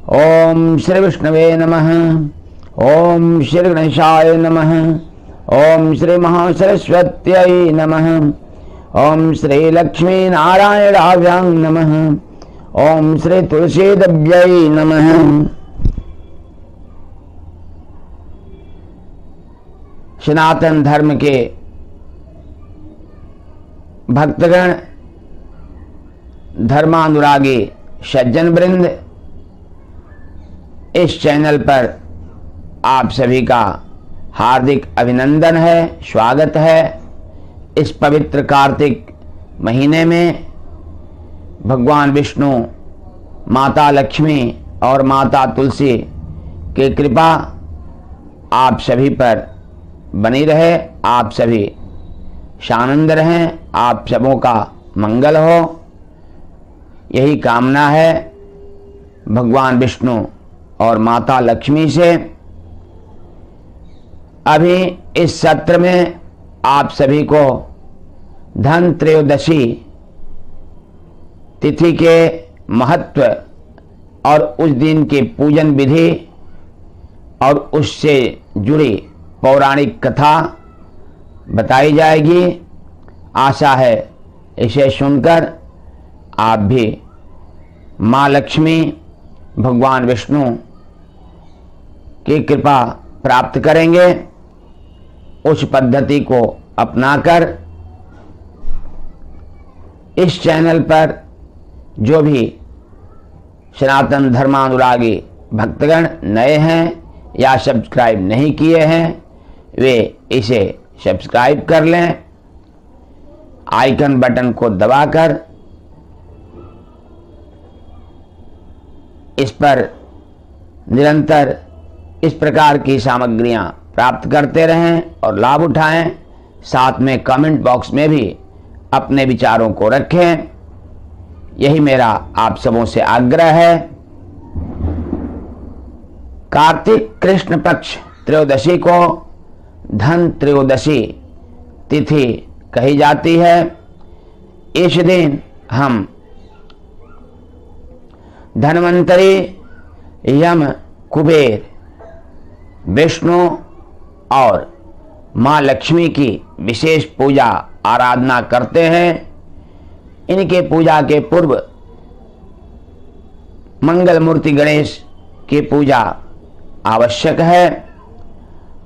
ओम श्री विष्णवे नमः। ओम श्री गणेशाय नमः। ओम श्री महासरस्वत्यै नमः। ओम श्री लक्ष्मी नारायणाभ्यां नमः। ओम श्री तुलसीदेव्यै नमः। सनातन धर्म के भक्तगण, धर्मानुरागी सज्जन वृंद, इस चैनल पर आप सभी का हार्दिक अभिनंदन है, स्वागत है। इस पवित्र कार्तिक महीने में भगवान विष्णु, माता लक्ष्मी और माता तुलसी की कृपा आप सभी पर बनी रहे। आप सभी शानंद रहें, आप सबों का मंगल हो, यही कामना है भगवान विष्णु और माता लक्ष्मी से। अभी इस सत्र में आप सभी को धन त्रयोदशी तिथि के महत्व और उस दिन की पूजन विधि और उससे जुड़ी पौराणिक कथा बताई जाएगी। आशा है इसे सुनकर आप भी माँ लक्ष्मी, भगवान विष्णु की कृपा प्राप्त करेंगे। उस पद्धति को अपनाकर इस चैनल पर जो भी सनातन धर्मानुरागी भक्तगण नए हैं या सब्सक्राइब नहीं किए हैं, वे इसे सब्सक्राइब कर लें। आइकन बटन को दबाकर इस पर निरंतर इस प्रकार की सामग्रियां प्राप्त करते रहें और लाभ उठाएं। साथ में कमेंट बॉक्स में भी अपने विचारों को रखें। यही मेरा आप सबों से आग्रह है। कार्तिक कृष्ण पक्ष त्रयोदशी को धन त्रयोदशी तिथि कही जाती है। इस दिन हम धन्वंतरी, यम, कुबेर, विष्णु और माँ लक्ष्मी की विशेष पूजा आराधना करते हैं। इनके पूजा के पूर्व मंगल मूर्ति गणेश की पूजा आवश्यक है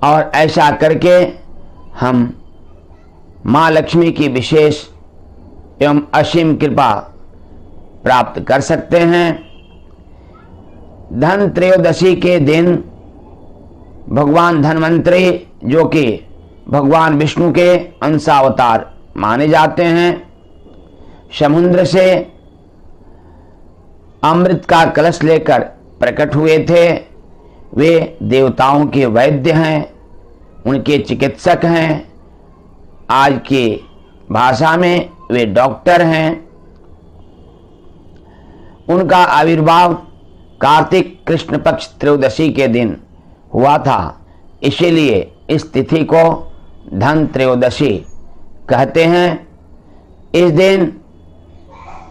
और ऐसा करके हम माँ लक्ष्मी की विशेष एवं असीम कृपा प्राप्त कर सकते हैं। धन त्रयोदशी के दिन भगवान धन्वंतरी, जो कि भगवान विष्णु के अंशावतार माने जाते हैं, समुद्र से अमृत का कलश लेकर प्रकट हुए थे। वे देवताओं के वैद्य हैं, उनके चिकित्सक हैं। आज की भाषा में वे डॉक्टर हैं। उनका आविर्भाव कार्तिक कृष्ण पक्ष त्रयोदशी के दिन हुआ था, इसीलिए इस तिथि को धन त्रयोदशी कहते हैं। इस दिन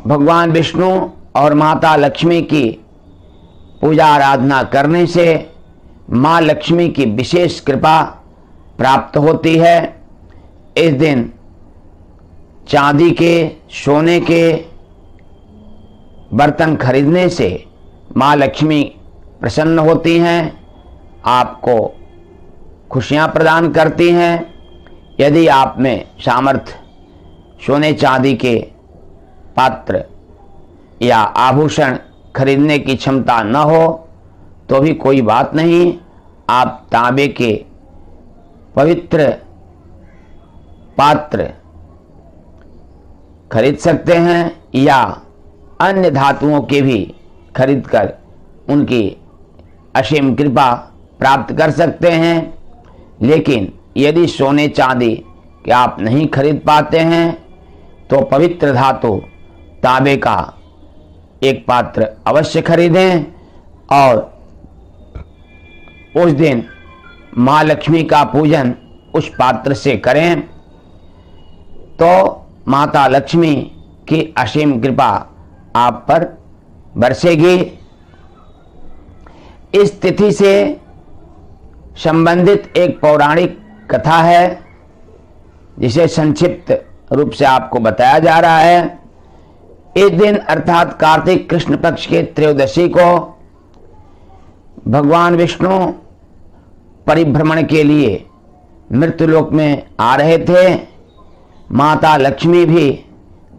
भगवान विष्णु और माता लक्ष्मी की पूजा आराधना करने से माँ लक्ष्मी की विशेष कृपा प्राप्त होती है। इस दिन चांदी के, सोने के बर्तन खरीदने से माँ लक्ष्मी प्रसन्न होती हैं, आपको खुशियाँ प्रदान करती हैं। यदि आप में सामर्थ्य सोने चांदी के पात्र या आभूषण खरीदने की क्षमता न हो तो भी कोई बात नहीं, आप तांबे के पवित्र पात्र खरीद सकते हैं या अन्य धातुओं के भी खरीदकर उनकी असीम कृपा प्राप्त कर सकते हैं। लेकिन यदि सोने चांदी के आप नहीं खरीद पाते हैं तो पवित्र धातु तांबे का एक पात्र अवश्य खरीदें और उस दिन माँ लक्ष्मी का पूजन उस पात्र से करें तो माता लक्ष्मी की असीम कृपा आप पर बरसेगी। इस तिथि से संबंधित एक पौराणिक कथा है जिसे संक्षिप्त रूप से आपको बताया जा रहा है। इस दिन अर्थात कार्तिक कृष्ण पक्ष के त्रयोदशी को भगवान विष्णु परिभ्रमण के लिए मृत्युलोक में आ रहे थे। माता लक्ष्मी भी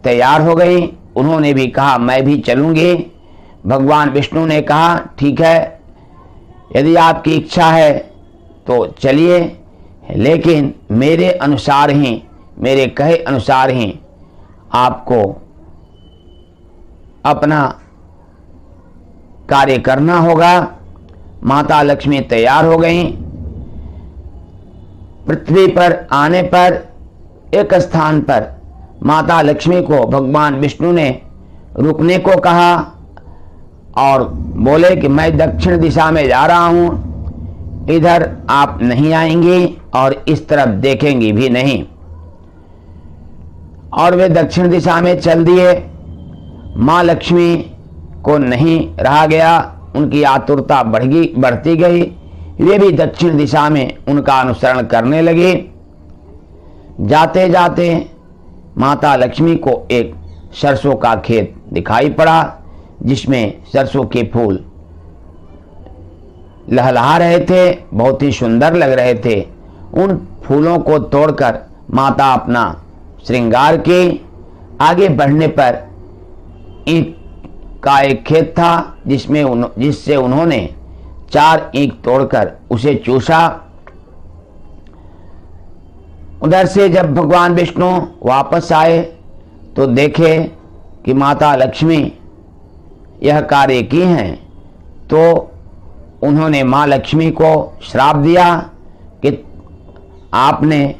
तैयार हो गई, उन्होंने भी कहा मैं भी चलूंगी। भगवान विष्णु ने कहा ठीक है, यदि आपकी इच्छा है तो चलिए, लेकिन मेरे अनुसार ही, मेरे कहे अनुसार ही आपको अपना कार्य करना होगा। माता लक्ष्मी तैयार हो गईं। पृथ्वी पर आने पर एक स्थान पर माता लक्ष्मी को भगवान विष्णु ने रुकने को कहा और बोले कि मैं दक्षिण दिशा में जा रहा हूं, इधर आप नहीं आएंगी और इस तरफ देखेंगी भी नहीं। और वे दक्षिण दिशा में चल दिए। माँ लक्ष्मी को नहीं रहा गया, उनकी आतुरता बढ़ती गई। वे भी दक्षिण दिशा में उनका अनुसरण करने लगे। जाते जाते माता लक्ष्मी को एक सरसों का खेत दिखाई पड़ा जिसमें सरसों के फूल लहलहा रहे थे, बहुत ही सुंदर लग रहे थे। उन फूलों को तोड़कर माता अपना श्रृंगार की। आगे बढ़ने पर ईंट का एक खेत था जिससे उन्होंने 4 ईंट तोड़कर उसे चूसा। उधर से जब भगवान विष्णु वापस आए तो देखे कि माता लक्ष्मी यह कार्य की हैं, तो उन्होंने माँ लक्ष्मी को श्राप दिया कि आपने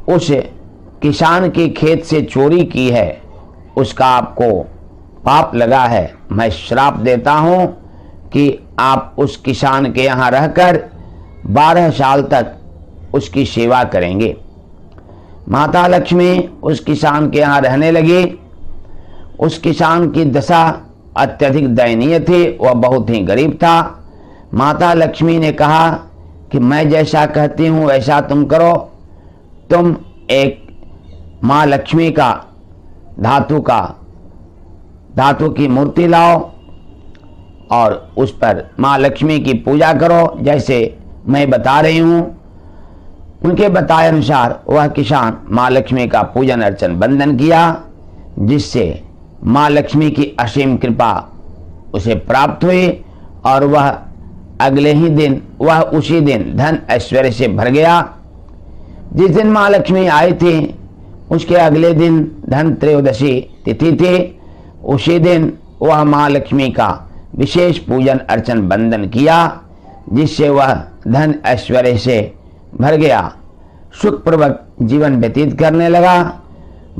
उस किसान के खेत से चोरी की है, उसका आपको पाप लगा है। मैं श्राप देता हूं कि आप उस किसान के यहाँ रहकर 12 साल तक उसकी सेवा करेंगे। माता लक्ष्मी उस किसान के यहाँ रहने लगी। उस किसान की दशा अत्यधिक दयनीय थी, वह बहुत ही गरीब था। माता लक्ष्मी ने कहा कि मैं जैसा कहती हूँ वैसा तुम करो। तुम एक माँ लक्ष्मी का धातु की मूर्ति लाओ और उस पर माँ लक्ष्मी की पूजा करो जैसे मैं बता रही हूँ। उनके बताए अनुसार वह किसान माँ लक्ष्मी का पूजन अर्चन बंदन किया, जिससे माँ लक्ष्मी की असीम कृपा उसे प्राप्त हुई और वह उसी दिन धन ऐश्वर्य से भर गया। जिस दिन माँ लक्ष्मी आई थी उसके अगले दिन धन त्रयोदशी तिथि थी। उसी दिन वह माँ लक्ष्मी का विशेष पूजन अर्चन बंदन किया, जिससे वह धन ऐश्वर्य से भर गया, सुखपूर्वक जीवन व्यतीत करने लगा।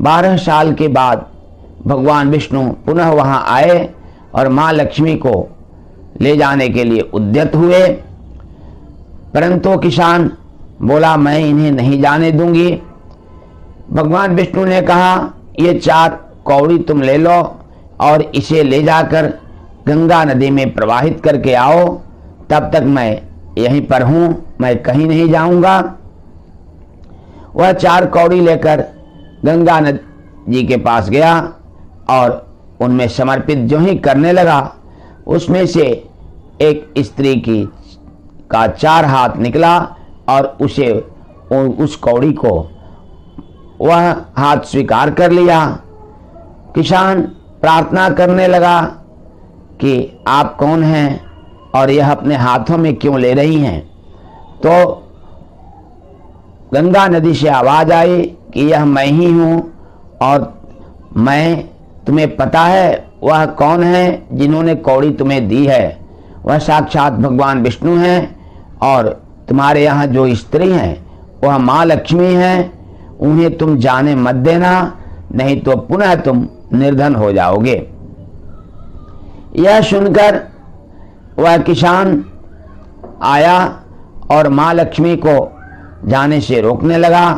12 साल के बाद भगवान विष्णु पुनः वहां आए और माँ लक्ष्मी को ले जाने के लिए उद्यत हुए, परंतु किसान बोला मैं इन्हें नहीं जाने दूंगी। भगवान विष्णु ने कहा ये 4 कौड़ी तुम ले लो और इसे ले जाकर गंगा नदी में प्रवाहित करके आओ, तब तक मैं यहीं पर हूं, मैं कहीं नहीं जाऊंगा। वह 4 कौड़ी लेकर गंगा नदी के पास गया और उनमें समर्पित जो ही करने लगा, उसमें से एक स्त्री का 4 हाथ निकला और उस कौड़ी को वह हाथ स्वीकार कर लिया। किसान प्रार्थना करने लगा कि आप कौन हैं और यह अपने हाथों में क्यों ले रही हैं। तो गंगा नदी से आवाज आई कि यह मैं ही हूं और तुम्हें पता है वह कौन है जिन्होंने कौड़ी तुम्हें दी है। वह साक्षात भगवान विष्णु हैं और तुम्हारे यहाँ जो स्त्री हैं वह माँ लक्ष्मी हैं। उन्हें तुम जाने मत देना, नहीं तो पुनः तुम निर्धन हो जाओगे। यह सुनकर वह किसान आया और माँ लक्ष्मी को जाने से रोकने लगा।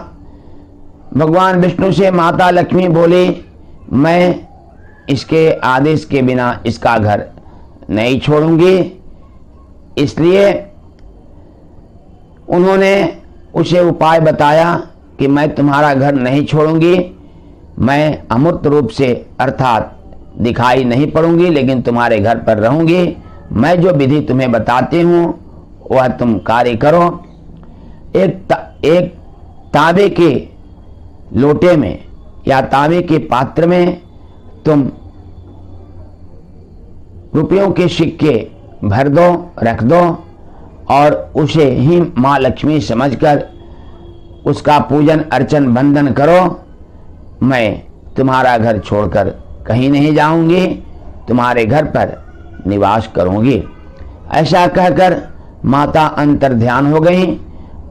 भगवान विष्णु से माता लक्ष्मी बोली मैं इसके आदेश के बिना इसका घर नहीं छोड़ूंगी। इसलिए उन्होंने उसे उपाय बताया कि मैं तुम्हारा घर नहीं छोड़ूंगी, मैं अमूर्त रूप से अर्थात दिखाई नहीं पड़ूंगी, लेकिन तुम्हारे घर पर रहूंगी। मैं जो विधि तुम्हें बताती हूँ वह तुम कार्य करो। एक तांबे के लोटे में या तांबे के पात्र में तुम रुपयों के सिक्के भर दो, रख दो और उसे ही माँ लक्ष्मी समझकर उसका पूजन अर्चन बंदन करो। मैं तुम्हारा घर छोड़कर कहीं नहीं जाऊंगी, तुम्हारे घर पर निवास करूंगी। ऐसा कहकर माता अंतर ध्यान हो गई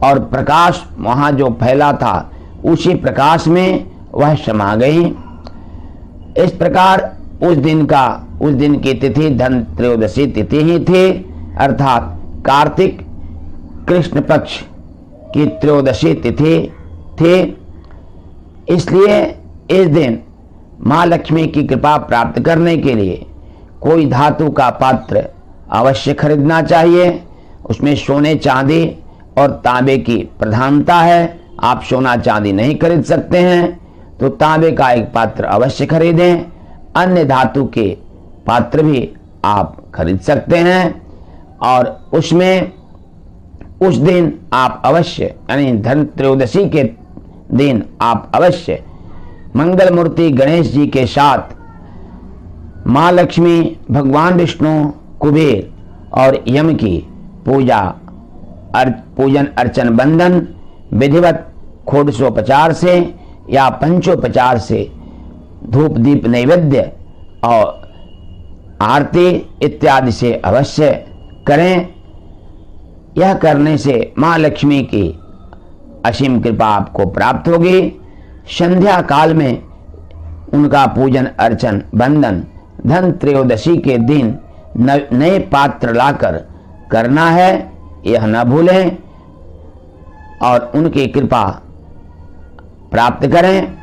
और प्रकाश वहां जो फैला था उसी प्रकाश में वह समा गई। इस प्रकार उस दिन की तिथि धन त्रयोदशी तिथि ही थी, अर्थात कार्तिक कृष्ण पक्ष की त्रयोदशी तिथि थी। इसलिए इस दिन माँ लक्ष्मी की कृपा प्राप्त करने के लिए कोई धातु का पात्र अवश्य खरीदना चाहिए। उसमें सोने चांदी और तांबे की प्रधानता है। आप सोना चांदी नहीं खरीद सकते हैं तो तांबे का एक पात्र अवश्य खरीदें। अन्य धातु के पात्र भी आप खरीद सकते हैं और उसमें उस दिन आप अवश्य यानी धन त्रयोदशी के दिन आप अवश्य मंगल मूर्ति गणेश जी के साथ माँ लक्ष्मी, भगवान विष्णु, कुबेर और यम की पूजन अर्चन बंदन विधिवत षोडशोपचार से या पंचोपचार से धूप दीप नैवेद्य और आरती इत्यादि से अवश्य करें। यह करने से माँ लक्ष्मी की असीम कृपा आपको प्राप्त होगी। संध्या काल में उनका पूजन अर्चन बंदन धन त्रयोदशी के दिन नए पात्र लाकर करना है, यह न भूलें और उनकी कृपा प्राप्त करें।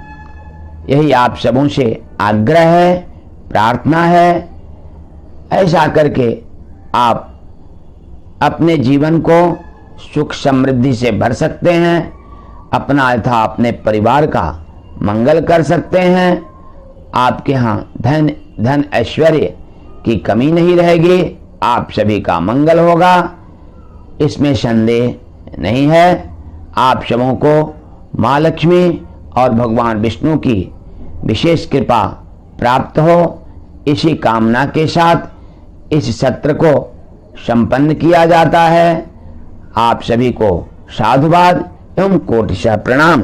यही आप सबों से आग्रह है, प्रार्थना है। ऐसा करके आप अपने जीवन को सुख समृद्धि से भर सकते हैं, अपना तथा अपने परिवार का मंगल कर सकते हैं। आपके यहाँ धन ऐश्वर्य की कमी नहीं रहेगी, आप सभी का मंगल होगा, इसमें संदेह नहीं है। आप सबों को माँ लक्ष्मी और भगवान विष्णु की विशेष कृपा प्राप्त हो, इसी कामना के साथ इस सत्र को संपन्न किया जाता है। आप सभी को साधुवाद एवं कोटिशः प्रणाम।